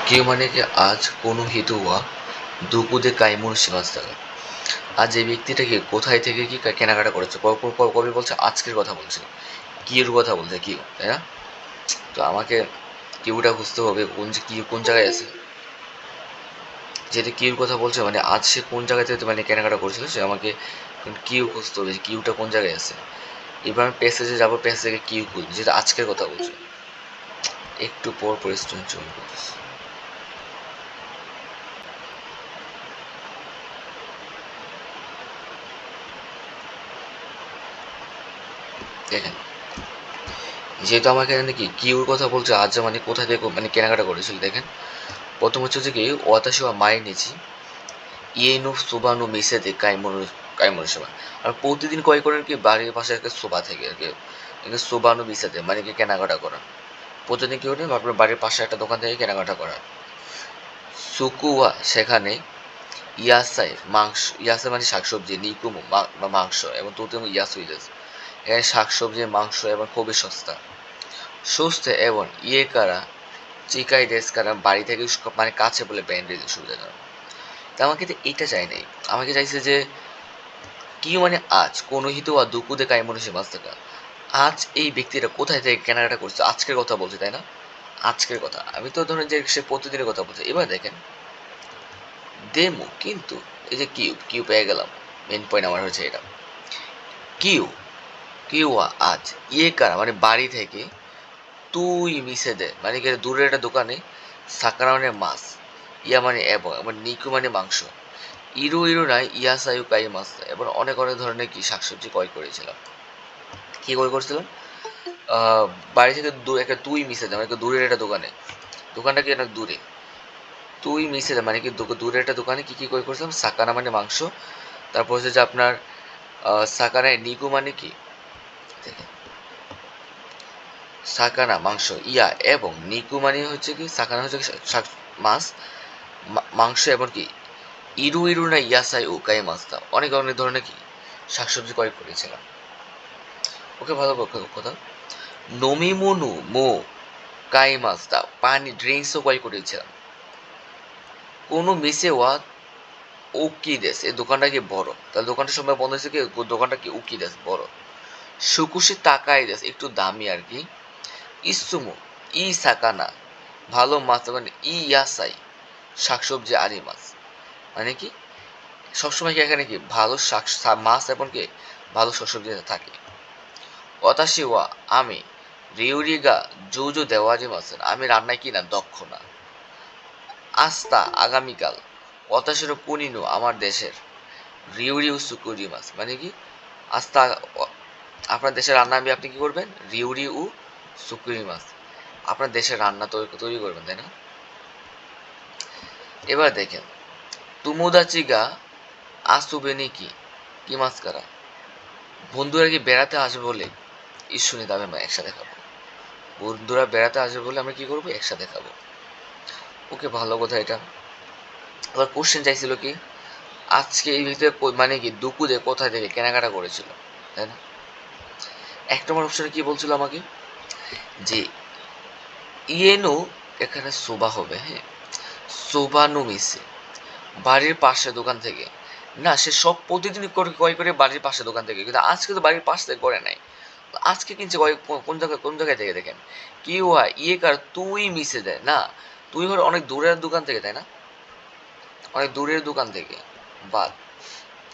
কেউ মানে কি আজ কোনো হিতুয়া দুপুদে কাইমুন শিবাস্তাকা। আজ এই ব্যক্তিটাকে কোথায় থেকে কি কেনাকাটা করেছে, কবি বলছে আজকের কথা বলছে, কিউর কথা বলছে, কিউ, তাই না? তো আমাকে কিউটা খুঁজতে হবে, কিউ কোন জায়গায় আছে। যেটা কিউর কথা বলছে মানে আজ সে কোন জায়গা থেকে মানে কেনাকাটা করেছিল, সে আমাকে কিউ খুঁজতে হবে, কিউটা কোন জায়গায় আছে। এবার আমি প্যাসেজে যাবো, প্যাসেজ থেকে কিউ খুঁজবো, যেটা আজকের কথা বলছে। একটু পর পর স্টুডেন্ট জয়েন করতেছে। দেখেন, যেহেতু আমাকে এখানে কি কিউর কথা বলছে, আজ মানে কোথা থেকে মানে কেনাকাটা করেছিল। দেখেন, প্রথম হচ্ছে যে কি ওয়াতাশি ওয়া মাই নিচি ইয়েনো সোবানো মিসেতে কাইমনো সেবা। আর প্রতিদিন ক্রয় করেন কি বাড়ির পাশে একটা সোবা থেকে আর কি, সোবানো মিসেতে মানে কি কেনাকাটা করা। প্রতিদিন কি করেন আপনার বাড়ির পাশে একটা দোকান থেকে কেনাকাটা করা। সুকুয়া সেখানে ইয়াসাই মাংস, ইয়াসাই মানে শাকসবজি, নিকুমো মাংস এবং তুতেমো ইয়াসুইদেস, এখানে শাকসবজি মাংস এবং খুবই সস্তা সুস্থ এবং ইয়ে কারা চিকাই ডেস কারা বাড়ি থেকে মানে কাছে বলে ব্যান্ডেজ সুবিধাজনক। তা আমাকে তো এইটা চাই নাই, আমাকে চাইছে যে কি মানে আজ কোনো হিত আর দুকুদে কাই মনুষ্য মাছ থাকা। আজ এই ব্যক্তিটা কোথায় থেকে কেনাকাটা করছে, আজকের কথা বলছে, তাই না? আজকের কথা, আমি তো ধরেন যে সে প্রতিদিনের কথা বলছে। এবার দেখেন ডেমো কিন্তু এই যে কিউ, কিউ পেয়ে গেলাম। মেন পয়েন্ট আমার হচ্ছে এটা, কিউ, কিউ আজ ইয়ে কারা মানে বাড়ি থেকে তুই মিশে দে মানে কি দূরের একটা দোকানে সাকারা মানে মাছ, ইয়া মানে এবং এবং নিকু মানে মাংস, ইরু ইরু নাই ইয়াসায়ু কাই মাছ এবং অনেক অনেক ধরনের কি শাকসবজি ক্রয় করেছিলাম। কি ক্রয় করেছিলাম? আহ, বাড়ি থেকে একটা তুই মিশে দে মানে কি দূরের একটা দোকানে, দোকানটা কি অনেক দূরে, তুই মিশে দে মানে কি দূরের একটা দোকানে কি কি ক্রয় করেছিলাম, সাকানা মানে মাংস, তারপর হচ্ছে যে আপনার সাকানায় নিকু মানে কি দেখেন, সাকানা মাংস ইয়া এবং নিকু মানে হচ্ছে কি সাকানা হচ্ছে কি শাক মাছ, মাংস এবং কি ইরু ইরু না ইয়াসাই ও কাই মাছটা অনেক অনেক ধরনের কি শাকসবজি ক্রয় করেছিলাম। ওকে, ভালো কথা। নমিমুনু মো কাই মাছটা পানি ড্রিঙ্কসও ক্রয় করেছিলাম। কোনো মিসে ওয়া উকি দেশ, এই দোকানটা কি বড়, তাহলে দোকানটার সময় বন্ধ হয়েছে কি, দোকানটা কি উকি দেশ বড়। সুকুশি তাকাই দেশ একটু দামি আর কি। ইসুমু ই সাকানা ভালো মাছ মানে ই ইয়াসাই শাকসবজি আরি মাছ, মানে কি সবসময় কি এখানে কি ভালো মাছ এবং কি ভালো শাকসবজি থাকে। অতাশি ওয়া আমি রিউরিগা জুজু দেওয়াজি মাছেন, আমি রান্নায় কি না দক্ষ না। আস্তা আগামীকাল অতাশিরো কুনিনু আমার দেশের রিউরিউ সুকুরি মাছ, মানে কি আস্তা আপনার দেশের রান্না আমি আপনি কি করবেন, রিউরিউ সুকুরি মাছ, আপনার দেশের রান্না তৈরি করবেন, তাই না? এবার দেখেন তুমুদাচিগা আসুবেনি কি কি মাছ কারা, বন্ধুরা কি বেড়াতে আসবে বলে ঈশ্বরী দামে আমরা একসাথে খাবো। বন্ধুরা বেড়াতে আসবে বলে আমরা কি করবো, একসাথে খাবো। ওকে, ভালো কথা এটা। আবার কোশ্চেন চাইছিল কি আজকে এই ভিতরে মানে কি দুপুরে কোথায় থেকে কেনাকাটা করেছিল, তাই না? এক নম্বর অপশনে কি বলছিল আমাকে যে ইয়েনো, এখানে সোবা হবে, হ্যাঁ, সোবানো মিসে বাড়ির পাশে দোকান থেকে। না, সে সব প্রতিদিন ক্রয় করে বাড়ির পাশে দোকান থেকে, কিন্তু আজকে তো বাড়ির পাশ থেকে করে নাই। আজকে কিনছে কোন জায়গায় থেকে দেখেন, কি হয় ইয়ে কার তুই মিশে দেয় না, তুই হলো অনেক দূরের দোকান থেকে, তাই না? অনেক দূরের দোকান থেকে বাদ।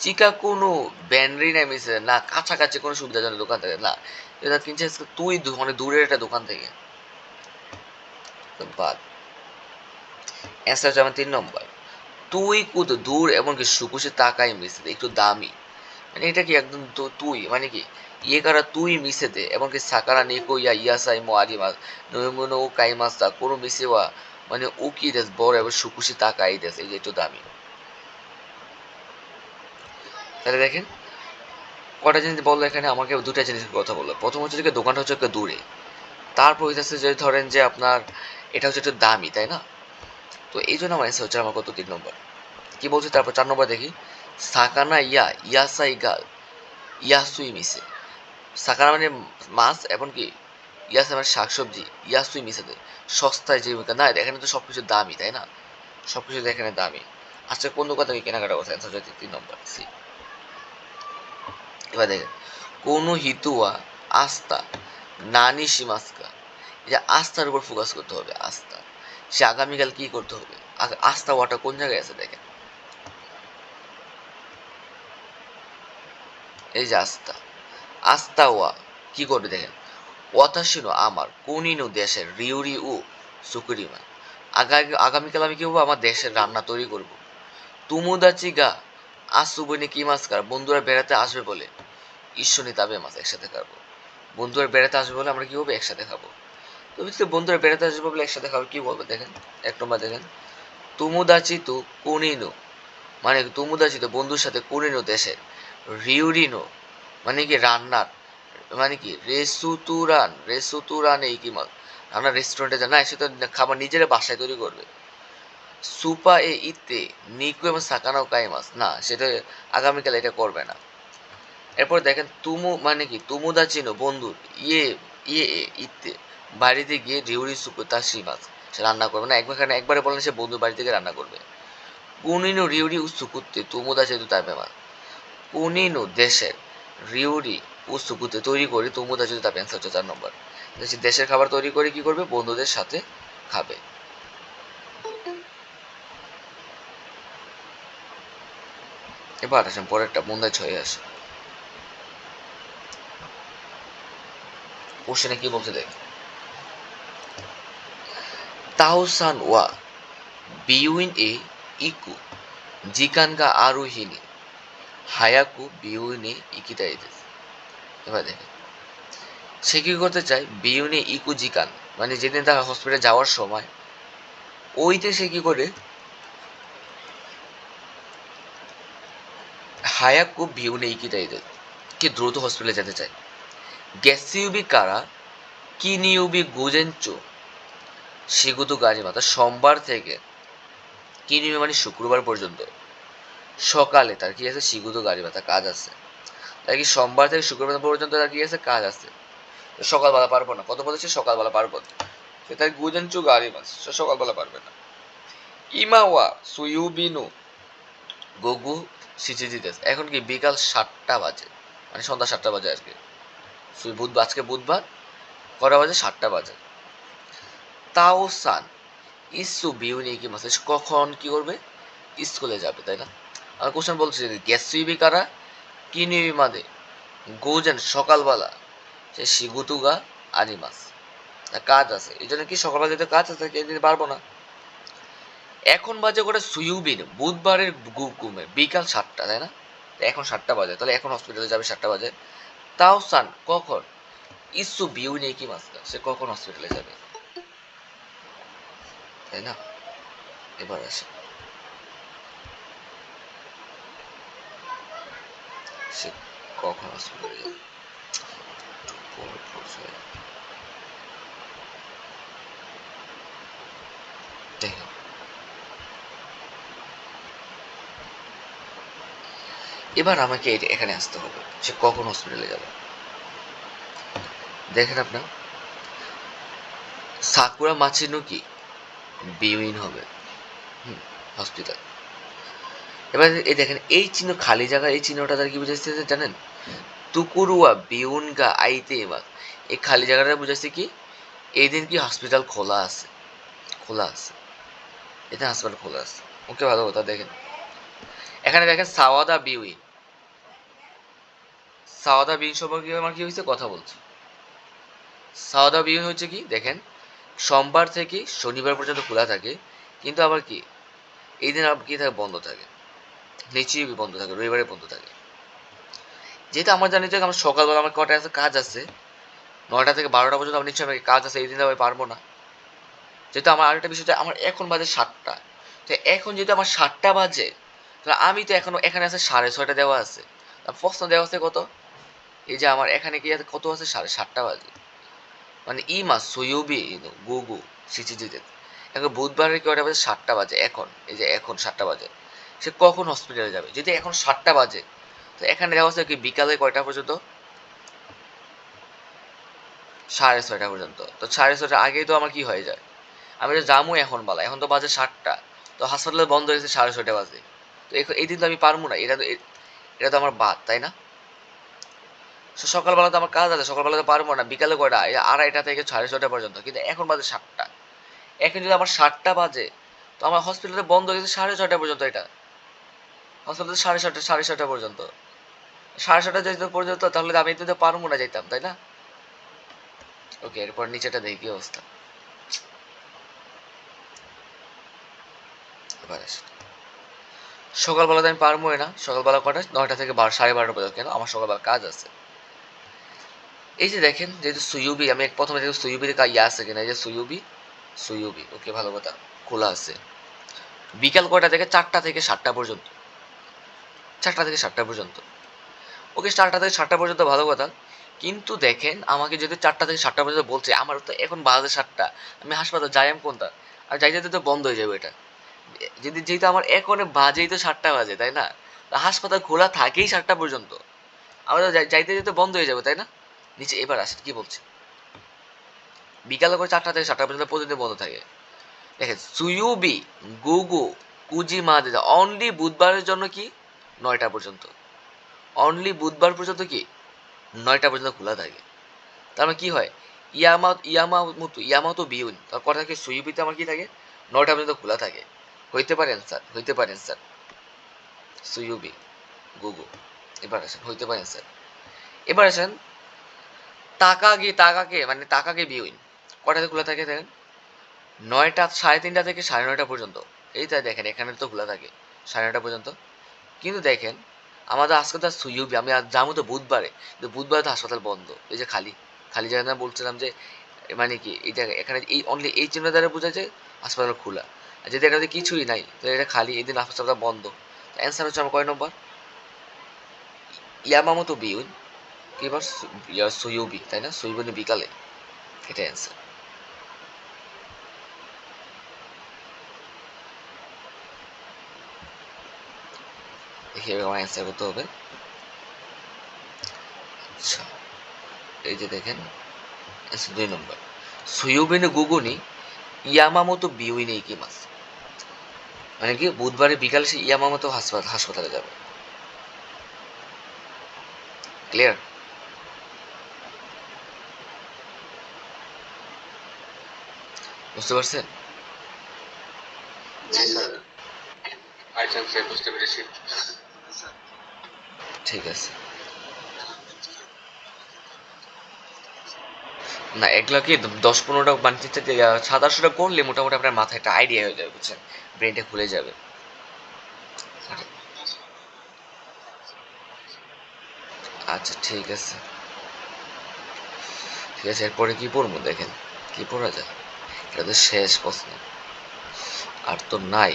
চিকা কোনো ব্যান্ডারি নাই মিশে দেয় না, কাছাকাছি কোনো সুবিধাজনক দোকান থেকে না, এটা কিনছে আজকে তুই অনেক দূরের একটা দোকান থেকে, তো বাদ। অ্যান্সার হচ্ছে আমার 3 নম্বর, তুই কুদ দূর এমনকি সুকুশে তাকাই মিশে দেয় একটু দামি, মানে এটা কি একদম তো তুই মানে কি ইয়ে কারা তুই মিশেতে এমনকি সাকারা নিকো ইয়া ইয়াসাই মো আরিমাস নয়মনো ও কাইমাস্তা কোনো মিশেওয়া মানে উকি দেশ বড় এবং সুকুশি তাকাই দেশ, এই যে একটু দামি। তাহলে দেখেন কটা জিনিস বললো এখানে, আমাকে দুটা জিনিসের কথা বললো। প্রথম হচ্ছে যে দোকানটা হচ্ছে একটু দূরে, তারপর হইতেছে যে ধরেন যে আপনার এটা হচ্ছে একটু দামি, তাই না? তো এই জন্য আমার অ্যান্সার হচ্ছে আমার কত 3 নম্বর। কি বলছে তারপর 4 নম্বর দেখি, সাকানা ইয়া ইয়াসাই গা ইয়াসুই মিশে, সাকানা মানে মাছ এবং কি ইয়াস আমার শাকসবজি, ইয়াস তুই মিশাতে সস্তায় জীবিকা না, এখানে তো সবকিছু দামি, তাই না? সবকিছু এখানে দামি। আচ্ছা কোন দোকান থেকে কেনাকাটা করছে? অ্যান্সার হচ্ছে 3 নম্বর সি। এবার দেখেন কোনো হিতুয়া আস্থা নানি সীমাস্কা, এই যে আস্থার উপর ফোকাস করতে হবে, আস্থা। সে আগামীকাল কি করতে হবে, আস্থা ওয়াটা কোন জায়গায় আছে দেখেন, এই যে আস্থা, আস্থা ওয়া কি করবে দেখেন, ওয়াতাশিনো আমার কোনিনো দেশের রিউরি ও সুকুরিমা, আগামীকাল আমি কি করবো, আমার দেশের রান্না তৈরি করব। তুমুদাচি গা আসুবনে কি মাছ কার, বন্ধুরা বেড়াতে আসবে বলে ঈশ্বরী তাবে মাছ একসাথে খাবো। বন্ধুরা বেড়াতে আসবে বলে আমরা কি করবো, একসাথে খাবো। তো বুঝতে বন্ধুরা বেড়াতে আসবে বলে একসাথে খাবো, কি বলবো দেখেন, 1 নম্বর দেখেন তুমুদাচি তো কোনিনো, মানে তুমুদাচি তো বন্ধুর সাথে কোনিনো দেশের রিউরিনো, মানে কি রান্নার, মানে কি রেসুতুরান, রেসুতুরান এই কি মাল, আমরা রেস্টুরেন্টে যাই না, সে তো খাবার নিজেরা বাসায় তৈরি করবে। সুপা এ ইতে নিকু এবং সাকানাও কাই মাছ না, সেটা আগামীকাল এটা করবে না। এরপর দেখেন তুমু মানে কি তুমুদা চিনো বন্ধুর ইয়ে ইয়ে এ ইতে বাড়িতে গিয়ে রিউরি সুপু তার সেই মাছ সে রান্না করবে না, একবারে বলেন সে বন্ধুর বাড়ি থেকে রান্না করবে। কুনিনো রিউরি উসুকুতে তুমুদা চেতু তার বেমার, কুনিনো দেশের রিউরি উসুকুতে তৈরি করে তুমুদা চেতু তার পেন্সার হচ্ছে 4 নম্বর। দেশের খাবার তৈরি করে কি করবে, বন্ধুদের সাথে খাবে। এবার আসেন পরেরটা, মুন্দাই ছয়ে আসে। কোশ্চেনে কি বলছে দেখ, তাওসান ওয়া বিউইন এ ইকু জিকানগা আরোহিনী হায়াকু বিউইনে ইকিতাই দেশ। এবার দেখেন সে কি করতে চায়, বিউনে ইকু জিকান, মানে যেদিন তার হসপিটালে যাওয়ার সময় ওইতে সে কি করে, হায়াকু বিউনে ইকিতাই দেশ, কি দ্রুত হসপিটালে যেতে চায়। গ্যাসিউবি কারা কিনিউবি গুজেনচো শিগুতু গাড়ি মাথা, সোমবার থেকে কিনিউবি মানে শুক্রবার পর্যন্ত সকালে তার কি আছে, শিগুতু গাড়ি মাথা কাজ আছে। তাই কি সোমবার থেকে শুক্রবার পর্যন্ত তার কি আছে, কাজ আছে। সকালবেলা পারবো না, কত বলেছে সকালবেলা পারবো, সেটা গুজেনচু গাড়ি মাস, সে সকালবেলা পারবে না। ইমাওয়া সুইউবিনু গগু সিচিজিতেস, এখন কি বিকাল 7টা বাজে, মানে সন্ধ্যা 7টা বাজে আজকে, বুধবার, আজকে বুধবার, কটা বাজে, 7টা বাজে। তাও সান ইসু বিউনি কি মাসে, কখন কি করবে, স্কুলে যাবে, তাই না? আর কোশ্চেন বলছে গ্যাস সুইবি কারা কিনিবি মাদে গোজেন সকালবেলা সে শিগুতুগা আনিমাস, কাজ আছে, এই জন্য কি সকালবেলা যেতে কাজ আছে, দিতে পারবো না। এখন বাজে করে সুইউবিন বুধবারের ঘুমে বিকাল 7টা, তাই না? এখন 7টা বাজে, তাহলে এখন হসপিটালে যাবে 7টা বাজে। তাও সান কখন ইসু বিউ নেই কি মাসকা, সে কখন হসপিটালে যাবে, তাই না? এবার আসে সে কখন হসপিটালে যাবে, দেখেন এবার আমাকে এখানে আসতে হবে, সে কখন হসপিটালে যাবে। দেখেন আপনার সাকুরা মাচিনো কি বিউইন হবে, হসপিটাল। এবার এই দেখেন এই চিহ্ন খালি জায়গা, এই চিহ্নটা তার কি বুঝাচ্ছে জানেন, তুকুরুয়া বিউনগা আইতে এবার, এই খালি জায়গাটা বুঝাচ্ছে কি, এই দিন কি হসপিটাল খোলা আছে, খোলা আছে, এটা হাসপাতাল খোলা আছে। ওকে ভালো কথা দেখেন, এখানে দেখেন সাওয়াদা বিউইন, সাওয়াদা বিউইন সম্পর্কে আমার কি হয়েছে কথা বলছি। সাওয়াদা বিউইন হচ্ছে কি দেখেন, সোমবার থেকে শনিবার পর্যন্ত খোলা থাকে, কিন্তু আবার কি এই দিন আবার কি থাকে, বন্ধ থাকে, নিশ্চয়ই বন্ধ থাকে, রবিবারে বন্ধ থাকে। যেহেতু আমার জানি যে আমার সকালবেলা আমার কটা আছে কাজ আছে, 9টা থেকে 12টা পর্যন্ত আমার নিশ্চয়ই কাজ আছে, এই দিন আমি পারবো না। যেহেতু আমার আরেকটা বিষয়, আমার এখন বাজে 7টা, তো এখন যেহেতু আমার 7টা বাজে, তাহলে আমি তো এখনো এখানে আছে 6:30 দেওয়া আছে, প্রশ্ন দেওয়া আছে কত, এই যে আমার এখানে কি আছে কত আছে, 7:30 বাজে, মানে ইমা সৈয়বি গুগু সিচিজিতে, এখন বুধবারের কয়টা বাজে, 7টা বাজে, এখন এই যে এখন 7টা বাজে, সে কখন হসপিটালে যাবে, যদি এখন 7টা বাজে, তো এখানে দেওয়া আছে কি বিকালে কয়টা পর্যন্ত, 6:30 পর্যন্ত। তো 6:30 আগেই তো আমার কি হয়ে যায়, আমি তো যামু এখন বালা, এখন তো বাজে 7টা, তো হাসপাতালে বন্ধ হয়েছে 6:30 বাজে। তো এই দিন তো আমি পারবো না, এটা তো আমার বাদ, তাই না? সকালবেলা তো আমার কাজ আছে, সকালবেলা তো পারবো না, বিকালে কয়টা, 2:30 থেকে 6:30 পর্যন্ত, কিন্তু এখন বাজে 7টা। এখন যদি আমার 7টা বাজে, তো আমার হসপিটালে বন্ধ হয়েছে 6:30 পর্যন্ত, এটা হসপিটালে 7:30 পর্যন্ত, 7:30 যেতে পর্যন্ত, তাহলে তো আমি তো পারবো না যাইতাম, তাই না? ওকে, এরপর নিচেটা দেখি কি অবস্থা। এবার আসি। সকালবেলা তো আমি পারবোই না, সকালবেলা কটা, 9টা থেকে 12:30 পর্যন্ত, কেন আমার সকালবেলা কাজ আছে। এই যে দেখেন, যেহেতু সুইউবি, আমি প্রথমে দেখি সুইউবির ইয়ে আছে কিনা, এই যে সুইউবি, ওকে, ভালো কথা, খোলা আছে। বিকাল কয়টা থেকে, 4টা থেকে 7টা পর্যন্ত, 4টা থেকে 7টা পর্যন্ত, ওকে, 4টা থেকে 7টা পর্যন্ত, ভালো কথা। কিন্তু দেখেন, আমাকে যদি 4টা থেকে 7টা পর্যন্ত বলছে, আমার তো এখন বাজে 7টা, আমি হাসপাতাল যাই আমি কোনটা, আর যাইতে তো বন্ধ হয়ে যাবে এটা, যদি যেহেতু আমার এখন বাজেই তো 7টা বাজে, তাই না? হাসপাতাল খোলা থাকেই 7টা পর্যন্ত, আমরা তো যাইতে যেতে বন্ধ হয়ে যাবে, তাই না? নিচে এবার আসেন কি বলছে। বিকালে করে 4টা থেকে 7টা পর্যন্ত প্রতিদিন বন্ধ থাকে। দেখেন, সুইউবি, গুগু, কুজি মাদেদা অনলি বুধবারের জন্য কি 9টা পর্যন্ত, অনলি বুধবার পর্যন্ত কি 9টা পর্যন্ত খোলা থাকে। তার মানে কি হয়, ইয়ামাতো বিউন, তার কথা কি সুইউবিতে আমার কি থাকে, 9টা পর্যন্ত খোলা থাকে। হইতে পারেন স্যার, হইতে পারেন স্যার, সুইউবি, গুগু, এবার আসেন, হইতে পারেন স্যার। এবার আসেন তাকাকে, মানে তাকাকে বিউইন, কটাতে খোলা থাকে দেখেন, 9টা, 3:30 থেকে 9:30 পর্যন্ত। এই তাই দেখেন, এখানে তো খোলা থাকে 9:30 পর্যন্ত। কিন্তু দেখেন, আমাদের আজকে তো সুইউবি, আমি আজ যাবো তো বুধবারে, কিন্তু বুধবারে তো হাসপাতাল বন্ধ, এই যে খালি, খালি জায়গা না বলছিলাম যে, মানে কি এই জায়গা, এখানে এই অনলি এই চিহ্ন দ্বারা বোঝা যায় হাসপাতাল খোলা। আর যদি এটাতে কিছুই নাই, তো এটা খালি, এই দিন হাসপাতাল বন্ধ। অ্যান্সার হচ্ছে আমার কয় নম্বর, ইয়ামামতো বিউন, কি এবার সুইউবি, তাই না? সুইবনি বিকালে, এটা অ্যান্সার। দেখি এবার আমার অ্যান্সার করতে হবে। আচ্ছা, এই যে দেখেন, 2 নম্বর, সুইউবিনি গুগুনি ইয়ামামতো বিউইনি ইকিমাস, মানে কি বুধবারে বিকালে সে ইয়ামামতো হাসপাতালে যাবে। ক্লিয়ার? বুঝতে পারছেন? বুঝতে পেরেছি। ঠিক আছে। না, এগুলো কি 10-15টা মানে 7-8টা করলে মোটামুটি আপনার মাথায় একটা আইডিয়া হয়ে যাবে, বুঝছেন, ব্রেনটা খুলে যাবে। আচ্ছা, ঠিক আছে, ঠিক আছে, এরপরে কি পড়বো দেখেন, কি পড়া যায়, এটা তো শেষ প্রশ্ন, আর তো নাই।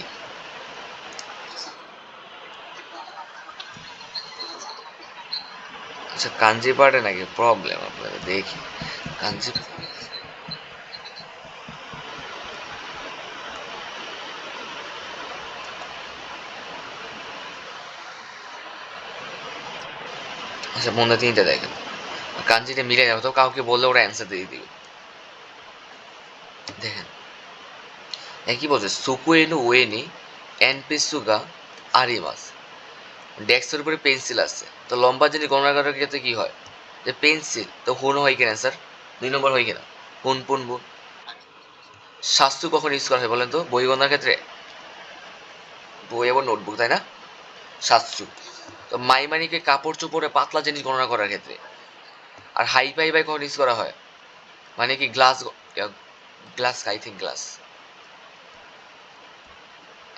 আচ্ছা, কাঞ্জি পাঠে নাকি প্রবলেম আপনাদের, দেখি কাঞ্জি। আচ্ছা, মনে 3টা দেখেন, কাঞ্জিটা মিলে যাবে তো, কাউকে বললে ওরা অ্যান্সার দিয়ে দিবে। দেখেন, কি বলছে, সুকুয়েনু ওয়েনি এনপিসুগা আরিমাস, ডেস্কের উপরে পেন্সিল আছে, তো লম্বা জিনিস গণনা করার ক্ষেত্রে কি হয়, যে পেন্সিল, তো হুন হয় কিনা স্যার, 2 নম্বর হয় কিনা, হুন পুন বুন। শাস্তু কখন ইউজ করা হয় বলেন তো, বই গণনার ক্ষেত্রে, বই এবং নোটবুক, তাই না? শাস্তু। তো মাইমানিকে কাপড় চোপড়ে পাতলা জিনিস গণনা করার ক্ষেত্রে। আর হাই পাই বাই কখন ইউজ করা হয়, মানে কি glass, glass, I think glass,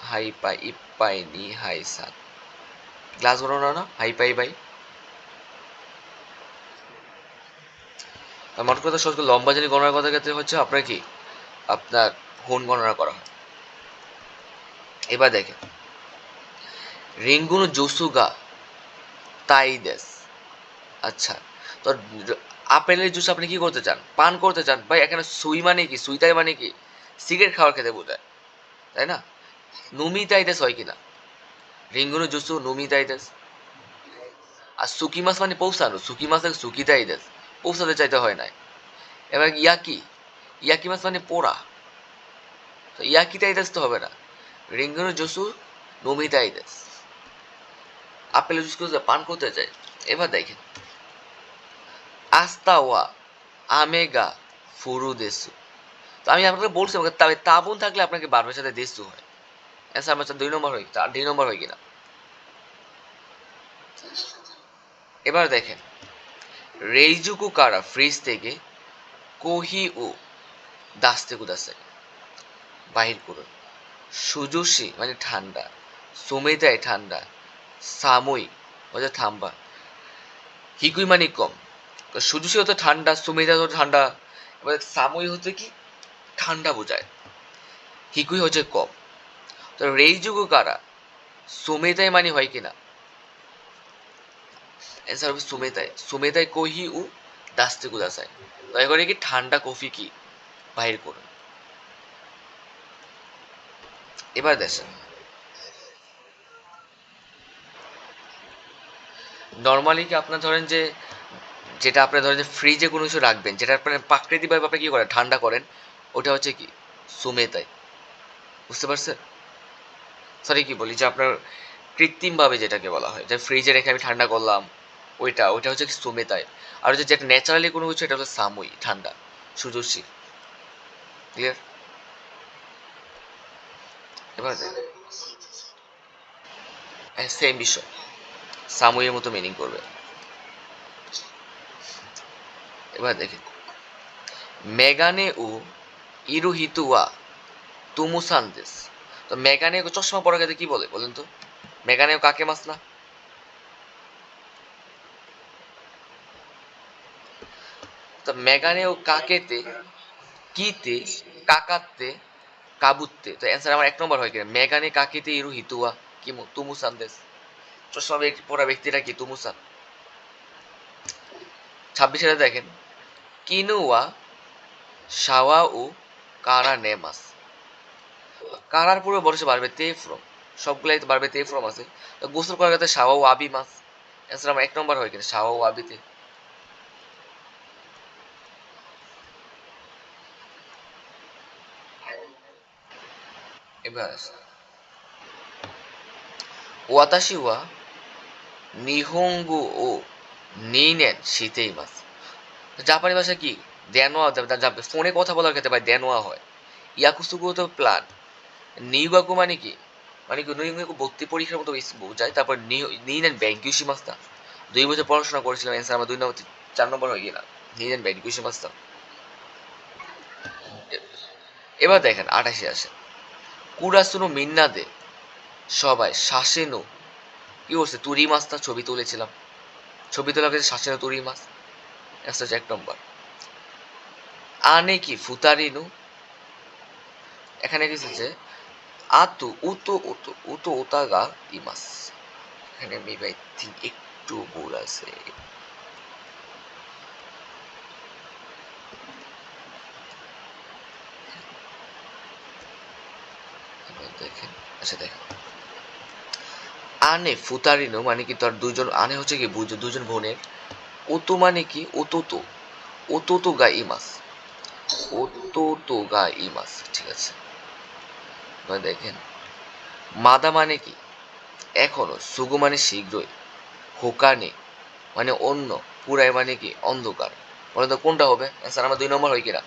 হাই পাই ইপাই নি হাই সান, গ্লাস গণনা না, হাই পাই বাই। মোট কথা সহজ করে, লম্বা জিনিস গণনা করার ক্ষেত্রে হচ্ছে আপনার কি, আপনার হুন গণনা করা হয়। এবার দেখেন, রিঙ্গুনো জুসুগা তাইদেস, আচ্ছা, তো আপেলের জুস আপনি কি করতে চান, পান করতে চান ভাই, এখানে সুই মানে কি, সুইতাই মানে কি সিগারেট খাওয়ার খেতে বোঝায়, তাই না? নুমি তাইদেস হয় কিনা, রিঙ্গুনো জুসু নুমি তাইদেস। আর সুকি মাছ মানে পৌঁছানো, সুকি মাছ সুকি তাইদেস, পৌঁছাতে চাইতে হয় না। এবার ইয়াকি, ইয়াকি মাছ মানে পোড়া, তো ইয়াকিটাইদাস তো হবে না, রিঙ্গনো জসু নোমিতাইদাস, আপেল জুস করে পান করতে চায়। এবার দেখেন আস্তাওয়া আমেগা ফুরু দেসু, তো আমি আপনাকে বলছি তবে তাবুন থাকলে আপনাকে বারবার সাথে দেসু হয়, অ্যান্সার আমার 2 নম্বর হয়, 2 নম্বর হয় কিনা। এবার দেখেন রেইজুকু কারা ফ্রিজ থেকে কোহি ও দাস্তে কুদাসে বাহির করুন। সুজুশি মানে ঠান্ডা, সুমেতাই ঠান্ডা, সাময়িক মানে থাম্বা, হিকুই মানে কম। তো সুজুশি হতে ঠান্ডা, সুমেতা হতে ঠান্ডা, এবার সাময়িক হতে কি ঠান্ডা বোঝায়, হিকুই হচ্ছে কম। তো রেইজুকু কারা সুমেতাই মানে হয় কিনা, অ্যান্সার হবে সুমেতাই, সুমেতাই কোহি উ দাস্তে কুদাসাই, দয়া করে কি ঠান্ডা কফি কি বাহির করুন। এবার দেখেন নর্মালি কি আপনার ধরেন যে, যেটা আপনার ধরেন যে ফ্রিজে কোনো কিছু রাখবেন, যেটা আপনার প্রাকৃতিকভাবে আপনি কি করেন ঠান্ডা করেন, ওটা হচ্ছে কি সুমেতাই, বুঝতে পারছেন। সরি কি বলি যে আপনার কৃত্রিমভাবে যেটাকে বলা হয়, যে ফ্রিজে রেখে আমি ঠান্ডা করলাম, ওইটা ওইটা হচ্ছে কি সুমেতাই। আর হচ্ছে যেটা ন্যাচারালি কোনো কিছু, এটা হচ্ছে সাময়িক ঠান্ডা, সুজুশি। ক্লিয়ার। এবার সেম বিষয়, সাময়িকের মতো মিনিং করবে। এবার দেখেন মেগানে ও ইরুহিতুয়া তুমুসানদেস, তো মেগানে চশমা পরা ক্ষেত্রে কি বলে বলেন তো, মেগানে কাকে মাস না, তো মেগানে ও কাকেতে কিতে কাকাতে কাবুতে, তো অ্যান্সার আমার 1 নম্বর হয় কিনা, মেগানে কাকেতে ইরু হিতুয়া কি তুমুসান দেশ, চশমা পরা ব্যক্তিটা কি তুমুসান। 26 দেখেন কিনুয়া শাওয়া ও কারা নেমাস, কারার পূর্বে বর্ষে বাড়বে তে ফ্রম, সবগুলাই তো বাড়বে তে ফ্রম আছে, তো গোসল করার ক্ষেত্রে শাওয়া ও আবি মাস, অ্যান্সার আমার 1 নম্বর হয় কিনা শাওয়া ও আবিতে। এবার ওয়াতাশি ওয়া নিহঙ্গু ও নিনেন শীতেই মাস, জাপানি ভাষা কি দেনোয়া, ফোনে কথা বলার ক্ষেত্রে ভাই দেনোয়া হয়। ইয়াকুসুকু তো প্ল্যান, নিউগাকু মানে কি, মানে কি নিউগাকু ভর্তি পরীক্ষার মতো বোঝায়। তারপর নিনেন ব্যাংকিউশি মাস্তা, 2 বছর পড়াশোনা করেছিলাম, অ্যান্সার আমার 2 নম্বর 4 নম্বর হয়ে গেলাম, নিনেন ব্যাংকিউশি মাস্তা। এবার দেখেন 28 আসে কুরাসুনো মিন্নাদে, সবাই শাসেনো কি করছে তুরি মাস্তা ছবি তুলেছিলাম, ছবি তোলা গেছে শাসেনো তুরি মাছ, অ্যান্সার হচ্ছে 1 নম্বর। আনে কি ফুতারিনু, এখানে কি হচ্ছে আতু উতো উতো উতো ওতাগা ইমাস, এখানে মেবি আই থিঙ্ক একটু ভুল আছে। দেখেন, আচ্ছা দেখেন আনে ফুতারিনো মানে কি তার 2জন, আনে হচ্ছে কি বুঝো 2জন বোনের, ওতো মানে কি ওতোতো, ওতোতো গা ইমাস, ওতোতো গা ইমাস, ঠিক আছে। এবার দেখেন মাদা মানে কি এখনো, সুগু মানে শীঘ্রই, হোকানে মানে অন্য, পুরাই মানে কি অন্ধকার, বলে তো কোনটা হবে, অ্যান্সার আমার 2 নম্বর হয় কিনা,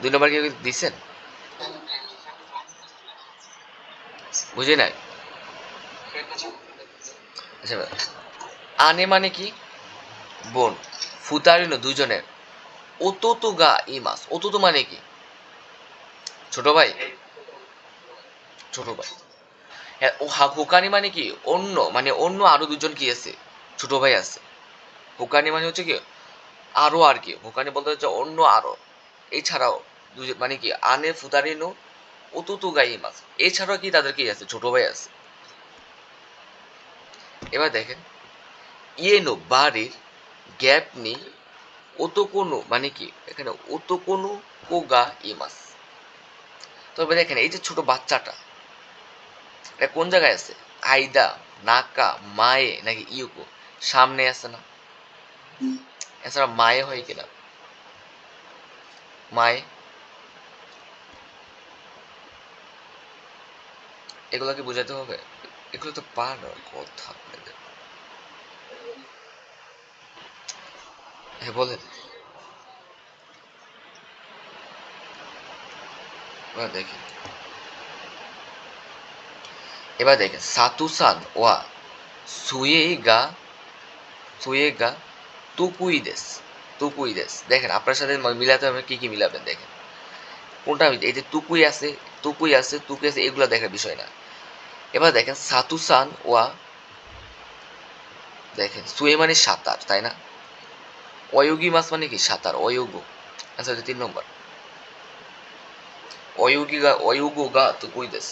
2 নম্বর কি দিচ্ছেন, বুঝি নাই। আচ্ছা আনে মানে কি বোন, ফুতারিনো 2জনের, ওতোতো গা ইমাস, ওতোতো মানে কি ছোট ভাই, ছোট ভাই। হ্যাঁ ও হোকানি মানে কি অন্য, মানে অন্য আরো 2জন কি আছে ছোট ভাই আছে, হোকানি মানে হচ্ছে কি আরো আর কি, হোকানি বলতে হচ্ছে অন্য আরো, এছাড়াও 2জন মানে কি আনে ফুতারিনো ওতোতো গা ইমাস, এছাড়াও কি তাদের কি আছে ছোট ভাই আছে। এবার দেখেন ইয়েনো বাড়ির গ্যাপ নেই, ওতোকোনো মানে কি এখানে ওতোকোনো কোগা ইমাস, তবে দেখেন এই যে ছোট বাচ্চাটা, এটা কোন জায়গায় আছে, আইদা নাকা মায়ে নাকি ইউকো, সামনে আছে না, এছাড়া মায়ে হয় কিনা, মায়ে, এগুলোকে বোঝাতে হবে, এগুলো তো পারার কথা আপনাদের। হ্যাঁ বলেন। এবার দেখেন, এবার দেখেন সাতুসান ওয়া সুয়েগা, সুয়েগা তুকুইদেস, তুকুইদেস। দেখেন আপনার সাথে মিলাতে হবে, কি কি মিলাবেন দেখেন কোনটা। এই যে তুকুই আছে, তুকুই আছে, তুকুই আছে, এগুলো দেখার বিষয় না। এবার দেখেন সাতুসান ওয়া, দেখেন সুয়ে মানে সাঁতার, তাই না? অয়োগী মাছ মানে কি সাঁতার, অয়োগ। আচ্ছা 3 নম্বর, অয়োগী গা, অয়োগ গা তুকুই দেস,